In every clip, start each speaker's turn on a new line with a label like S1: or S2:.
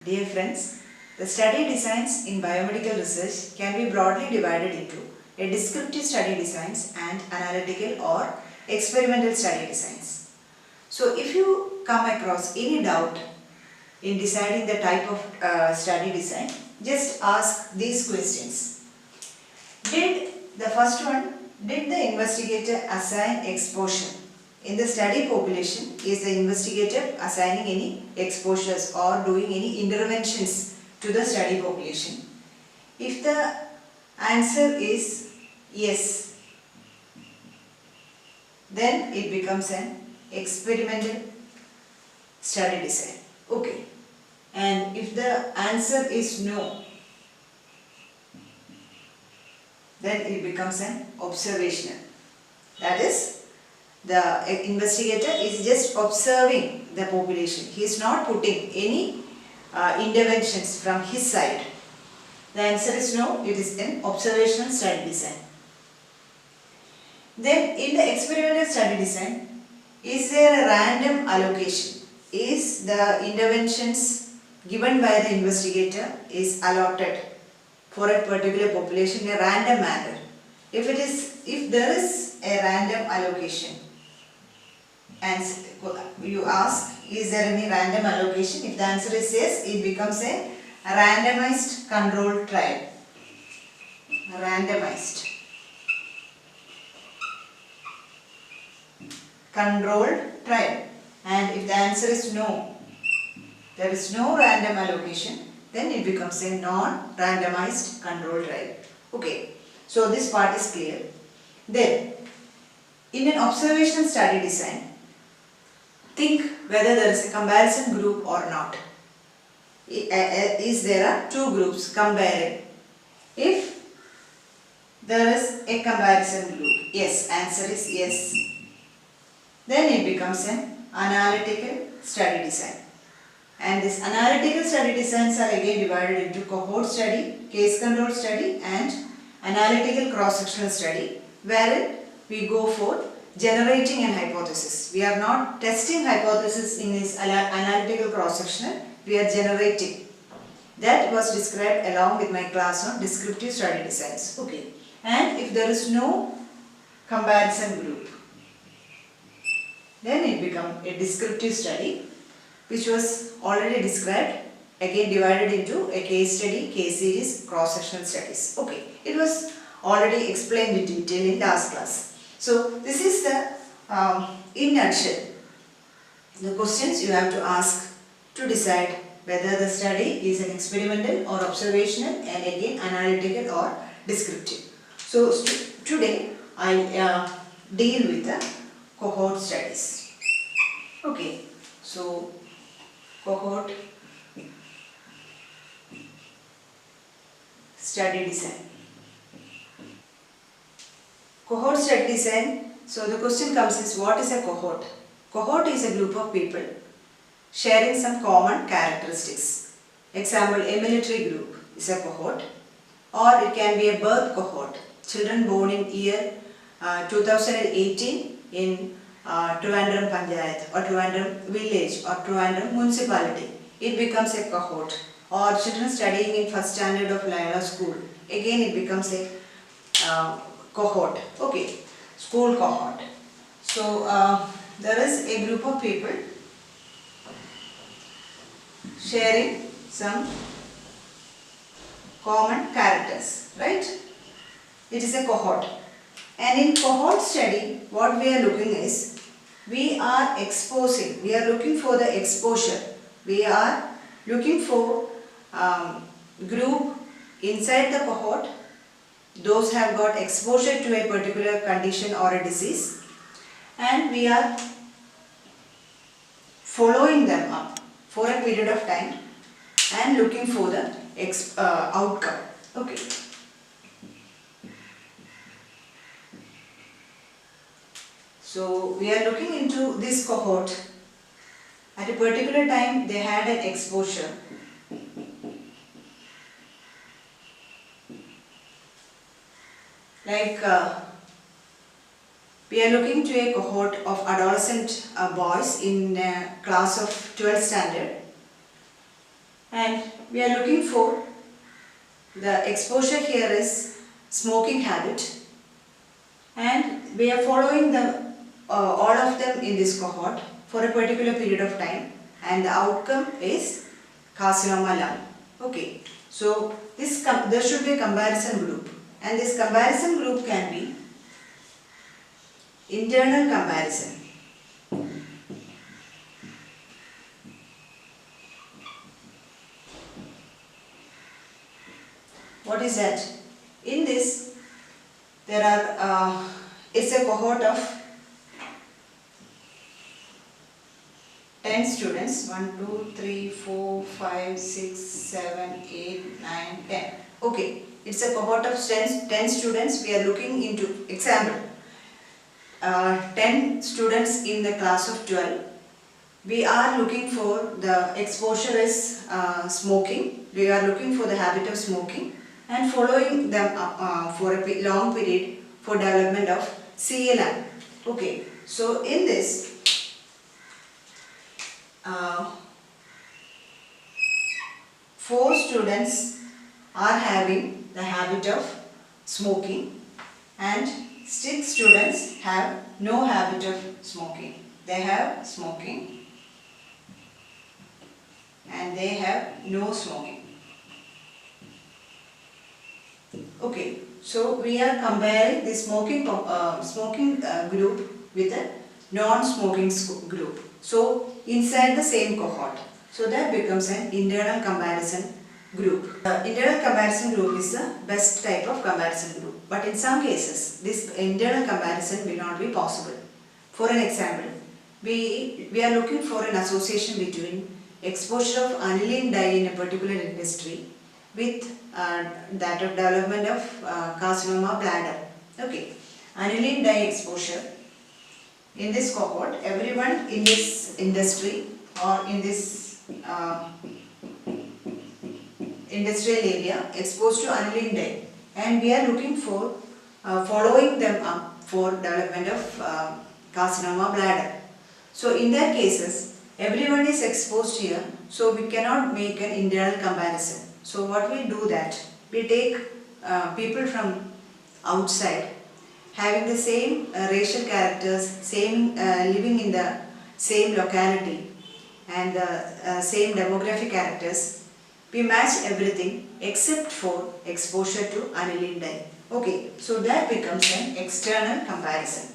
S1: Dear friends, the study designs in biomedical research can be broadly divided into a descriptive study designs and analytical or experimental study designs. So if you come across any doubt in deciding the type of study design, just ask these questions. Did the investigator assign exposure? In the study population, is the investigator assigning any exposures or doing any interventions to the study population? If the answer is yes, then it becomes an experimental study design. Okay. And if the answer is no, then it becomes an observational. That is, the investigator is just observing the population. He is not putting any interventions from his side. The answer is no, it is an observational study design. Then in the experimental study design, is there a random allocation? Is the interventions given by the investigator is allotted for a particular population in a random manner? If there is a random allocation, and you ask, is there any random allocation? If the answer is yes, it becomes a randomized controlled trial. Randomized controlled trial. And if the answer is no, there is no random allocation, then it becomes a non-randomized controlled trial. Okay, so this part is clear. Then, in an observational study design, think whether there is a comparison group or not. Is there are two groups comparing? If there is a comparison group, yes, answer is yes, then it becomes an analytical study design. And this analytical study designs are again divided into cohort study, case control study and analytical cross-sectional study, wherein we go for generating an hypothesis. We are not testing hypothesis in this analytical cross-sectional, we are generating. That was described along with my class on descriptive study designs. Okay. And if there is no comparison group, then it becomes a descriptive study, which was already described, again divided into a case study, case series, cross-sectional studies. Okay. It was already explained in detail in last class. So this is the, in nutshell, the questions you have to ask to decide whether the study is an experimental or observational and again analytical or descriptive. So today I deal with the cohort studies. Okay, so cohort study design. Cohort study design. So the question comes is, what is a cohort? Cohort is a group of people sharing some common characteristics. Example, a military group is a cohort, or it can be a birth cohort. Children born in year 2018 in Trivandrum Panchayat or Trivandrum village or Trivandrum municipality. It becomes a cohort. Or children studying in first standard of Loyola school. Again it becomes a cohort. Okay, school cohort. So there is a group of people sharing some common characters, right? It is a cohort. And in cohort study, what we are looking is, we are exposing, we are looking for the exposure. We are looking for group inside the cohort. Those have got exposure to a particular condition or a disease, and we are following them up for a period of time and looking for the outcome. Okay. So we are looking into this cohort. At a particular time they had an exposure. Like we are looking to a cohort of adolescent boys in class of 12th standard. and we are looking for the exposure here is smoking habit, and we are following them all of them in this cohort for a particular period of time, and the outcome is carcinoma lung. Okay, so there should be a comparison group, and this comparison group can be internal comparison. What is that? In this, there are it's a cohort of 10 students. 1, 2, 3, 4, 5, 6, 7, 8, 9, 10. Okay, it's a cohort of 10 students. We are looking into example. 10 students in the class of 12. We are looking for the exposure is smoking. We are looking for the habit of smoking and following them up for a long period for development of CLM. Okay, so in this, 4 students are having the habit of smoking and 6 students have no habit of smoking. They have smoking and they have no smoking. Okay, so we are comparing the smoking group with a non-smoking group. So inside the same cohort. So that becomes an internal comparison group. The internal comparison group is the best type of comparison group. But in some cases, this internal comparison will not be possible. For an example, we are looking for an association between exposure of aniline dye in a particular industry with that of development of carcinoma bladder. Okay, aniline dye exposure. In this cohort, everyone in this industry or in this industrial area exposed to aniline dye, and we are looking for following them up for development of carcinoma bladder. So in their cases, everyone is exposed here, so we cannot make an internal comparison. So what we do that, we take people from outside having the same racial characters, same living in the same locality and the same demographic characters. We match everything except for exposure to aniline dye. Okay, so that becomes an external comparison.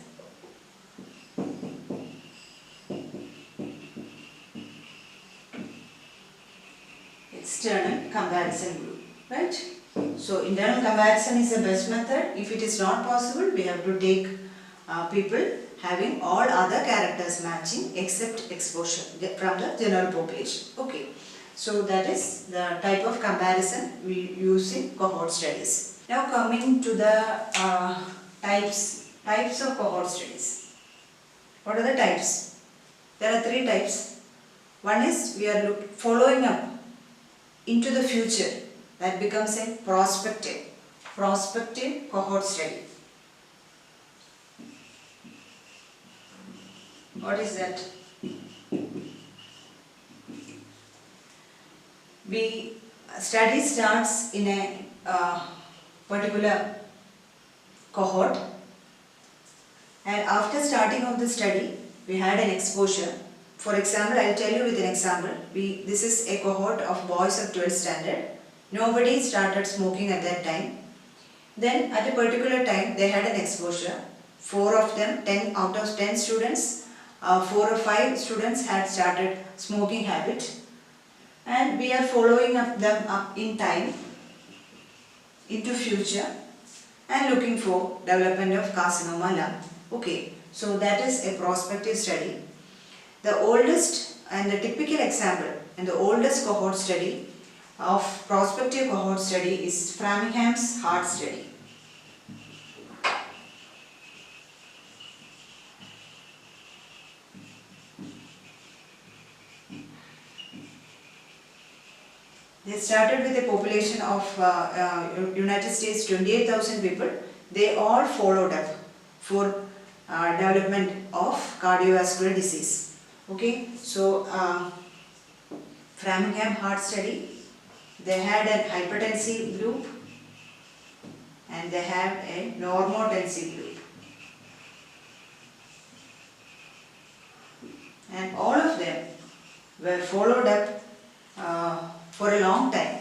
S1: External comparison group, right? So internal comparison is the best method. If it is not possible, we have to take people having all other characters matching except exposure from the general population. Okay, so that is the type of comparison we use in cohort studies. Now coming to the types of cohort studies. What are the types? There are 3 types. One is we are following up into the future. That becomes a prospective cohort study. What is that? Study starts in a particular cohort, and after starting of the study, we had an exposure. For example, I will tell you with an example. This is a cohort of boys of 12th standard. Nobody started smoking at that time. Then at a particular time they had an exposure. 4 of them, 10 out of 10 students, 4 or 5 students had started smoking habit, and we are following them up in time into future and looking for development of carcinoma lung. Okay, so that is a prospective study. The oldest and the typical example and the oldest cohort study of prospective cohort study is Framingham's heart study. They started with a population of United States 28,000 people. They all followed up for development of cardiovascular disease. Okay, so Framingham heart study, they had a hypertensive group and they have a normotensive group. And all of them were followed up for a long time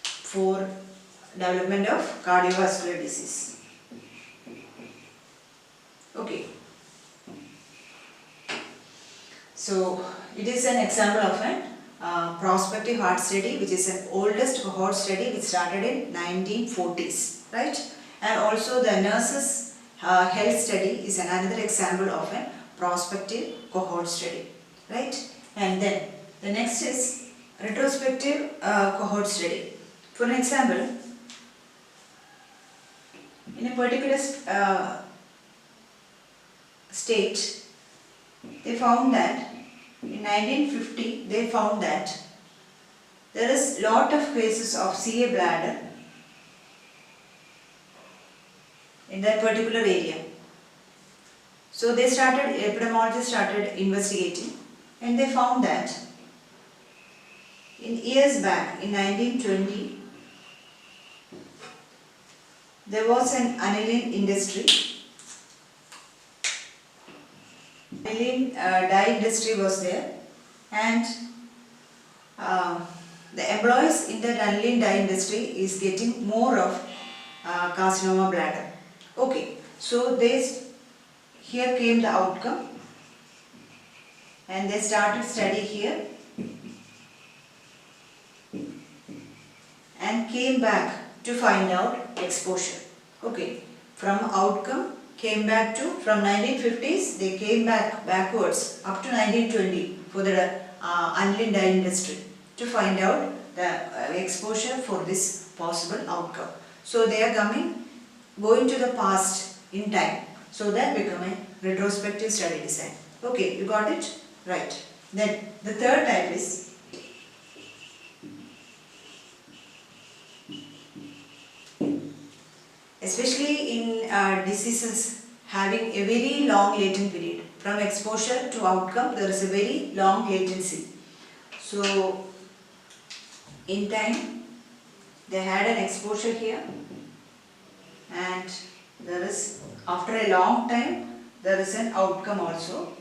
S1: for development of cardiovascular disease. Okay. So it is an example of a prospective heart study, which is an oldest cohort study which started in 1940s, right? And also the nurses health study is another example of a prospective cohort study, right? And then the next is retrospective cohort study. For an example, in a particular state, they found that in 1950 they found that there is lot of cases of CA bladder in that particular area. So they started, epidemiologists started investigating, and they found that in years back, in 1920, there was an aniline industry. Aniline dye industry was there, and the employees in that aniline dye industry is getting more of carcinoma bladder. Okay, so here came the outcome, and they started study here and came back to find out exposure. Okay, from outcome came back to, from 1950s they came backwards up to 1920 for the aniline dye industry to find out the exposure for this possible outcome. So they are going to the past in time. So that become a retrospective study design. Okay, you got it? Right. Then the third type is especially in diseases having a very long latent period. From exposure to outcome, there is a very long latency. So in time, they had an exposure here, and there is, after a long time, there is an outcome also,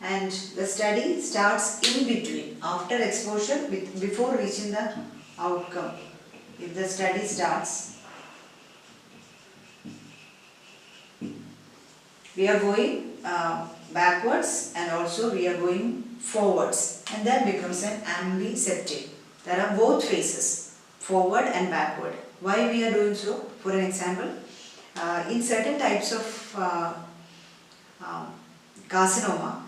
S1: and the study starts in between, after exposure, before reaching the outcome. If the study starts, we are going backwards and also we are going forwards, and that becomes an ambiceptive. There are both phases, forward and backward. Why we are doing so? For an example, in certain types of carcinoma,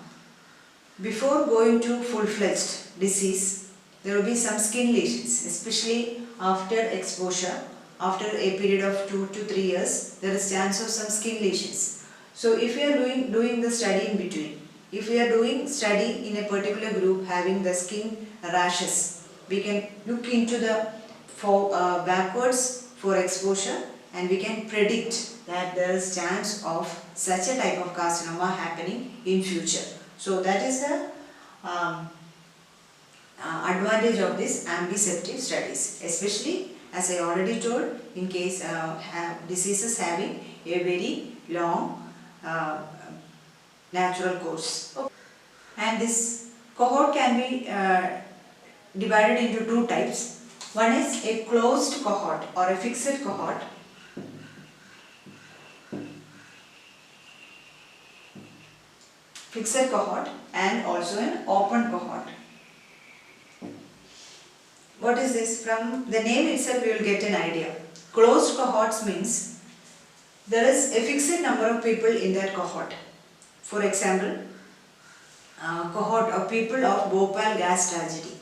S1: before going to full-fledged disease, there will be some skin lesions, especially after exposure. After a period of 2 to 3 years, there is chance of some skin lesions. So if we are doing the study in between, if we are doing study in a particular group having the skin rashes, we can look into the backwards for exposure, and we can predict that there is chance of such a type of carcinoma happening in future. So that is the advantage of this ambiceptive studies, especially as I already told, in case diseases having a very long natural course. And this cohort can be divided into two types. One is a closed cohort or a fixed cohort. Fixed cohort and also an open cohort. What is this? From the name itself you will get an idea. Closed cohorts means there is a fixed number of people in that cohort. For example, cohort of people of Bhopal gas tragedy.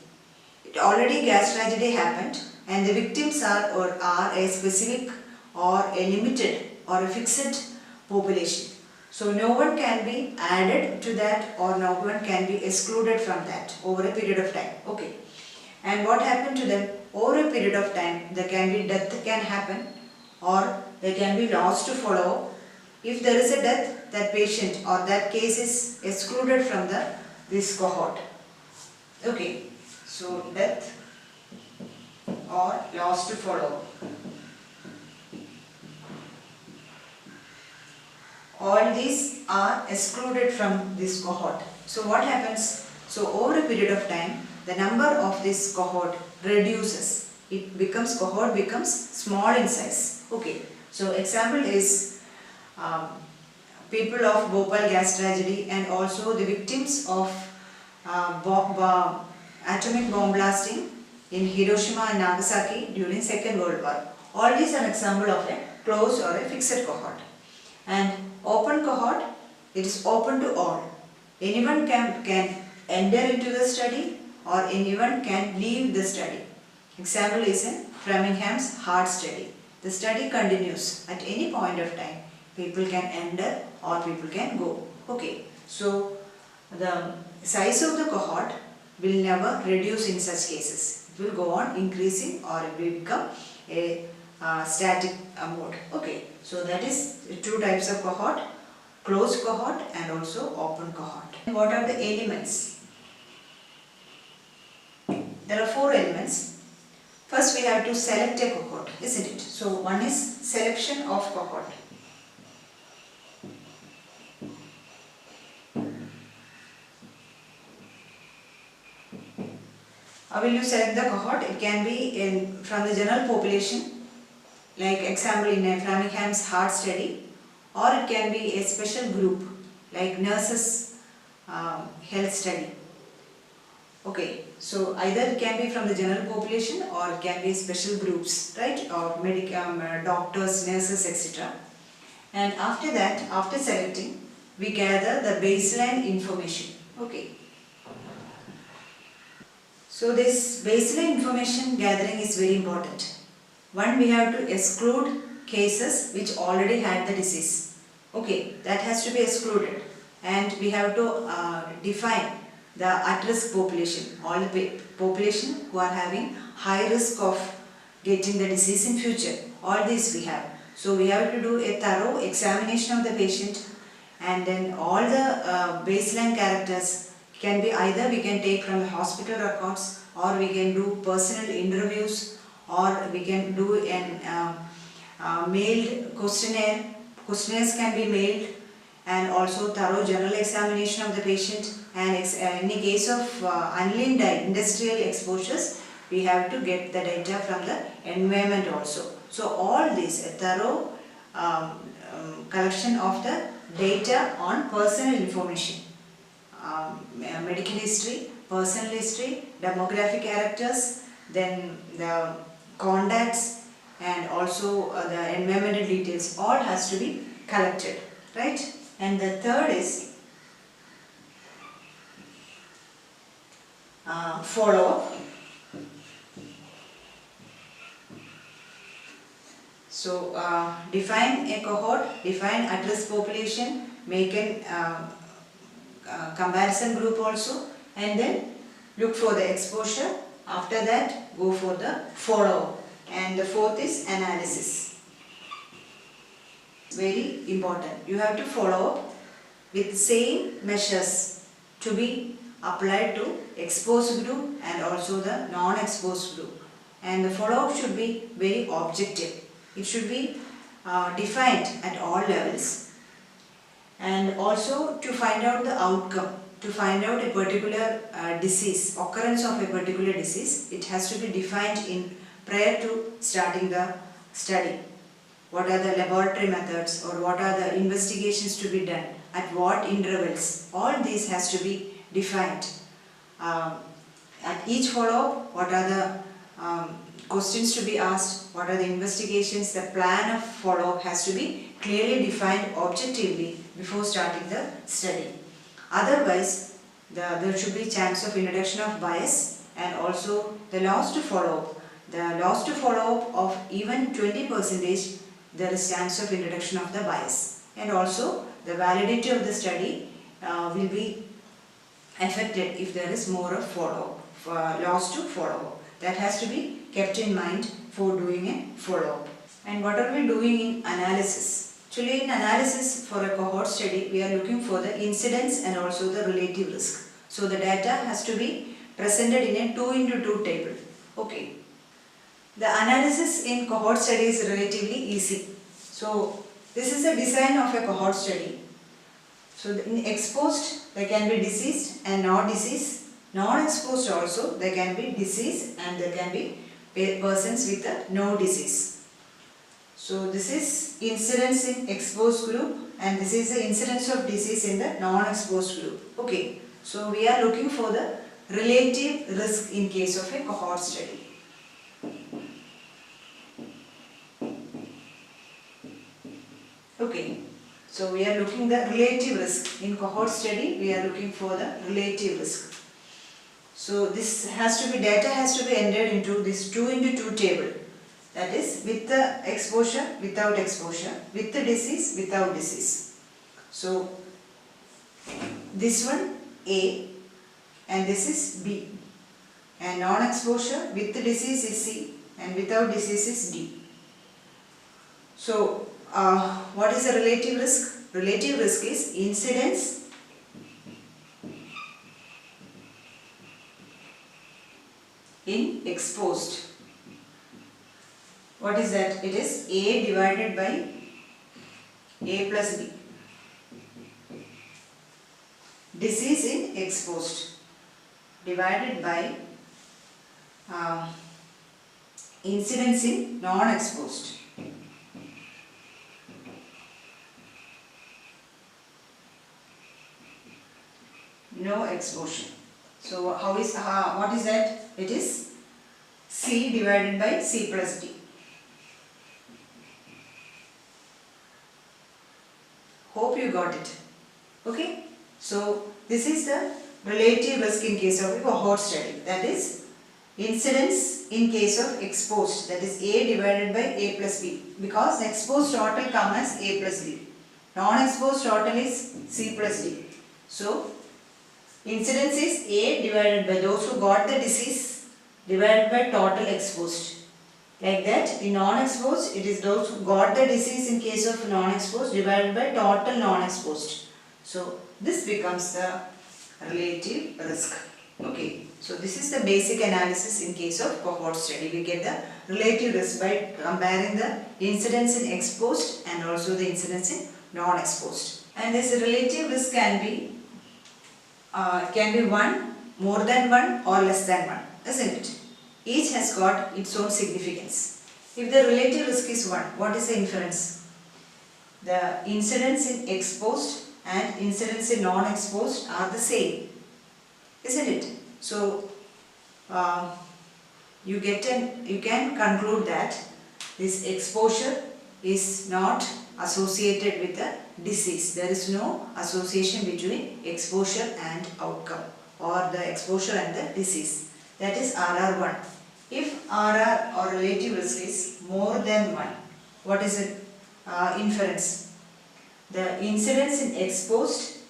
S1: Already gas tragedy happened, and the victims are a specific or a limited or a fixed population. So no one can be added to that, or no one can be excluded from that over a period of time. Okay. And what happened to them? Over a period of time, there can be death can happen, or they can be lost to follow. If there is a death, that patient or that case is excluded from this cohort. Okay. So death or loss to follow. All these are excluded from this cohort. So what happens? So over a period of time, the number of this cohort reduces. Cohort becomes small in size. Okay. So example is people of Bhopal gas tragedy and also the victims of atomic bomb blasting in Hiroshima and Nagasaki during Second World War. All these are an example of a closed or a fixed cohort. And open cohort, it is open to all. Anyone can enter into the study or anyone can leave the study. Example is in Framingham's heart study. The study continues at any point of time. People can enter or people can go. Okay, so the size of the cohort will never reduce in such cases. It will go on increasing or it will become a static mode. Okay, so that is two types of cohort, closed cohort and also open cohort. What are the elements? There are 4 elements. First we have to select a cohort, isn't it? So one is selection of cohort. How will you select the cohort? It can be from the general population, like example in a Framingham's heart study, or it can be a special group like nurses health study. Okay, so either it can be from the general population or it can be special groups, right, or doctors, nurses, etc. And after that, after selecting, we gather the baseline information. Okay. So this baseline information gathering is very important. One, we have to exclude cases which already had the disease. Okay, that has to be excluded. And we have to define the at-risk population, all the population who are having high risk of getting the disease in future. All these we have. So we have to do a thorough examination of the patient, and then all the baseline characters can be either we can take from the hospital records, or we can do personal interviews, or we can do an mailed questionnaire. Questionnaires can be mailed, and also thorough general examination of the patient, and in the case of unlinked industrial exposures, we have to get the data from the environment also. So all this, a thorough collection of the data on personal information, medical history, personal history, demographic characters, then the contacts, and also the environmental details, all has to be collected, right? And the third is follow-up. So define a cohort, define at-risk population, make a comparison group also, and then look for the exposure. After that, go for the follow-up. And the fourth is analysis. It's very important. You have to follow up with same measures to be applied to exposed group and also the non-exposed group. And the follow-up should be very objective. It should be defined at all levels. And also to find out the outcome, to find out a particular disease, occurrence of a particular disease, it has to be defined in prior to starting the study. What are the laboratory methods, or what are the investigations to be done, at what intervals, all these has to be defined. At each follow-up, what are the questions to be asked, what are the investigations, the plan of follow-up has to be clearly defined objectively before starting the study. Otherwise, there should be chance of introduction of bias, and also the loss to follow-up. The loss to follow-up of even 20%, there is chance of introduction of the bias. And also the validity of the study will be affected if there is more of follow-up, loss to follow-up. That has to be kept in mind for doing a follow-up. And what are we doing in analysis? Actually, in analysis for a cohort study, we are looking for the incidence and also the relative risk. So the data has to be presented in a 2 into 2 table. Okay. The analysis in cohort study is relatively easy. So this is a design of a cohort study. So in exposed there can be diseased and not diseased. Non-exposed also there can be disease and there can be persons with a no disease. So this is incidence in exposed group and this is the incidence of disease in the non-exposed group. Okay. So we are looking for the relative risk in case of a cohort study. Okay. So we are looking the relative risk. In cohort study we are looking for the relative risk. So this data has to be entered into this 2 into 2 table. That is with the exposure, without exposure, with the disease, without disease. So this one A and this is B. And non-exposure with the disease is C and without disease is D. So what is the relative risk? Relative risk is incidence in exposed. What is that? It is A divided by A plus B. Disease in exposed divided by incidence in non-exposed. No exposure. So what is that? It is C divided by C plus D. Hope you got it. Okay. So this is the relative risk in case of a cohort study. That is incidence in case of exposed. That is A divided by A plus B. Because exposed total comes as A plus B. Non-exposed total is C plus D. So incidence is A divided by those who got the disease divided by total exposed. Like that, in non-exposed, it is those who got the disease in case of non-exposed divided by total non-exposed. So this becomes the relative risk. Okay. So this is the basic analysis in case of cohort study. We get the relative risk by comparing the incidence in exposed and also the incidence in non-exposed. And this relative risk can be one, more than one or less than one, isn't it? Each has got its own significance. If the relative risk is 1, what is the inference? The incidence in exposed and incidence in non-exposed are the same, isn't it? So you can conclude that this exposure is not associated with the disease. There is no association between exposure and outcome or the exposure and the disease. That is RR1. If RR or relative risk is more than 1, what is it? Inference. The incidence in exposed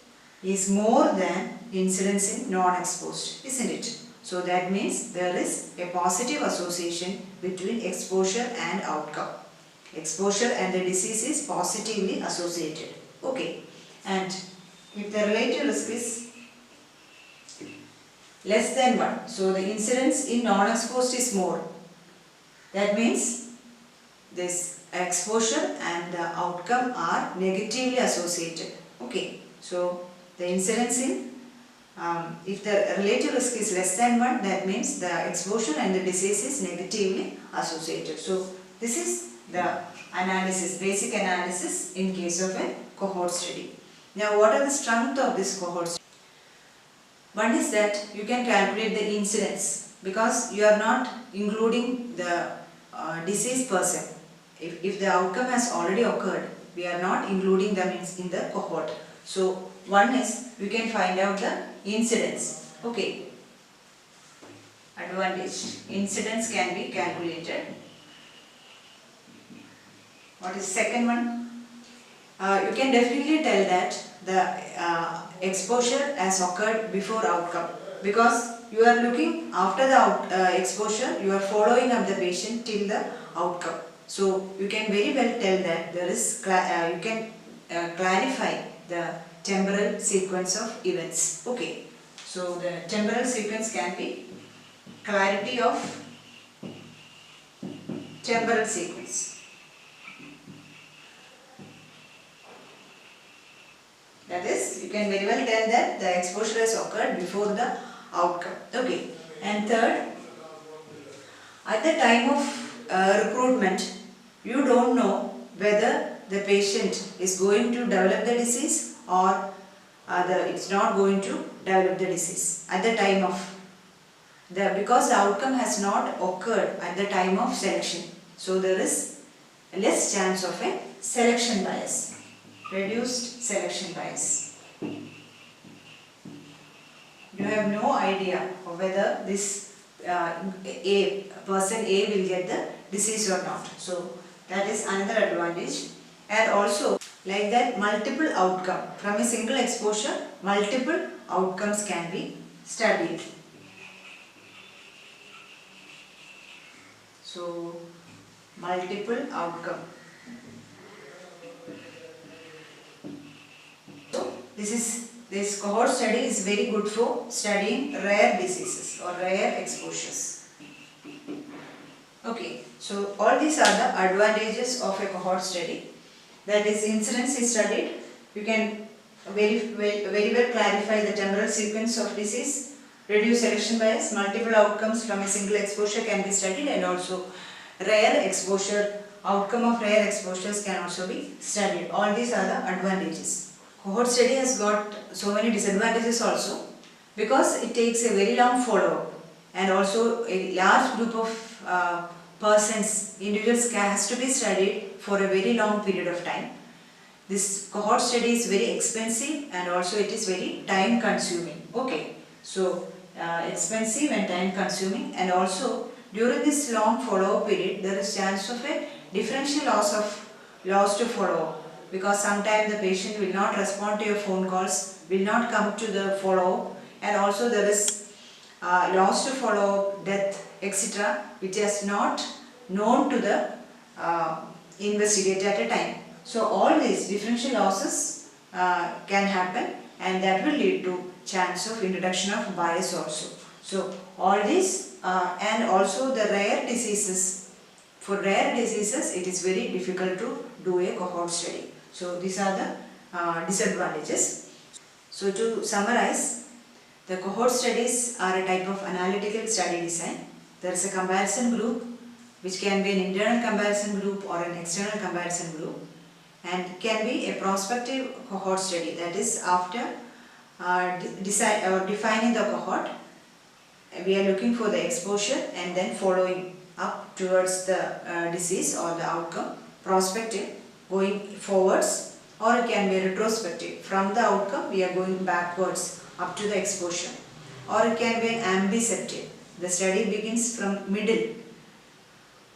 S1: is more than incidence in non-exposed, isn't it? So that means there is a positive association between exposure and outcome. Exposure and the disease is positively associated. Okay. And if the relative risk is less than 1, so the incidence in non-exposed is more. That means this exposure and the outcome are negatively associated. Okay. So the incidence in if the relative risk is less than 1, that means the exposure and the disease is negatively associated. So this is the analysis, basic analysis in case of a cohort study. Now what are the strengths of this cohort study? One is that you can calculate the incidence because you are not including the disease person. If the outcome has already occurred, we are not including them in the cohort. So one is we can find out the incidence. Okay. Advantage. Incidence can be calculated. What is second one? You can definitely tell that the exposure has occurred before outcome because you are looking after the exposure, you are following up the patient till the outcome. So you can very well tell that there is you can clarify the temporal sequence of events. Okay. So the temporal sequence can be clarity of temporal sequence. That is, you can very well tell that the exposure has occurred before the outcome. Okay. And third, at the time of recruitment, you don't know whether the patient is going to develop the disease or it's not going to develop the disease at the time of because the outcome has not occurred at the time of selection. So there is less chance of a selection bias, reduced selection bias. You have no idea of whether this person A will get the disease or not. So that is another advantage. And also, like that, multiple outcome from a single exposure, multiple outcomes can be studied. So multiple outcome. So this cohort study is very good for studying rare diseases or rare exposures. Okay, so all these are the advantages of a cohort study. That is, incidence is studied. You can very well clarify the temporal sequence of disease, reduce selection bias, multiple outcomes from a single exposure can be studied, and also rare exposure, outcome of rare exposures can also be studied. All these are the advantages. Cohort study has got so many disadvantages also, because it takes a very long follow-up, and also a large group of persons, individuals has to be studied for a very long period of time. This cohort study is very expensive and also it is very time consuming. Okay, so expensive and time consuming, and also during this long follow-up period there is chance of a differential loss to follow-up, because sometimes the patient will not respond to your phone calls, will not come to the follow-up, and also there is loss to follow-up, death, etc., which is not known to the investigator at a time. So all these differential losses can happen, and that will lead to chance of introduction of bias also. So all these and also the rare diseases. For rare diseases it is very difficult to do a cohort study. So these are the disadvantages. So to summarize, the cohort studies are a type of analytical study design. There is a comparison group, which can be an internal comparison group or an external comparison group, and can be a prospective cohort study. That is, after defining the cohort, we are looking for the exposure and then following up towards the disease or the outcome. Prospective, going forwards, or it can be retrospective. From the outcome we are going backwards up to the exposure, or it can be an ambiseptic. The study begins from middle,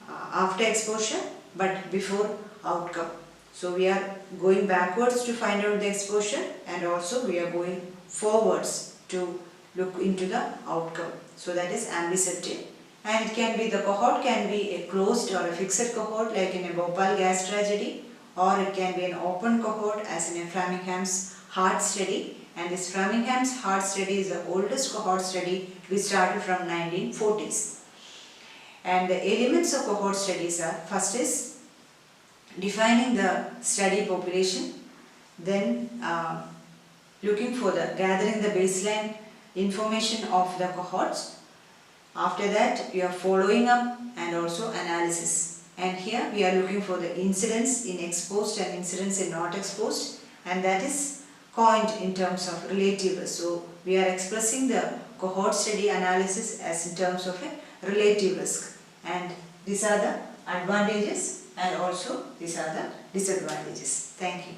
S1: after exposure but before outcome. So we are going backwards to find out the exposure, and also we are going forwards to look into the outcome. So that is ambiseptic. And it can be, the cohort can be a closed or a fixed cohort like in a Bhopal gas tragedy, or it can be an open cohort as in a Framingham's heart study. And this Framingham's heart study is the oldest cohort study, which started from 1940s. And the elements of cohort studies are, first is defining the study population, then looking for the gathering the baseline information of the cohorts. After that you are following up and also analysis, and here we are looking for the incidence in exposed and incidence in not exposed, and that is coined in terms of relative risk. So we are expressing the cohort study analysis as in terms of a relative risk, and these are the advantages and also these are the disadvantages. Thank you.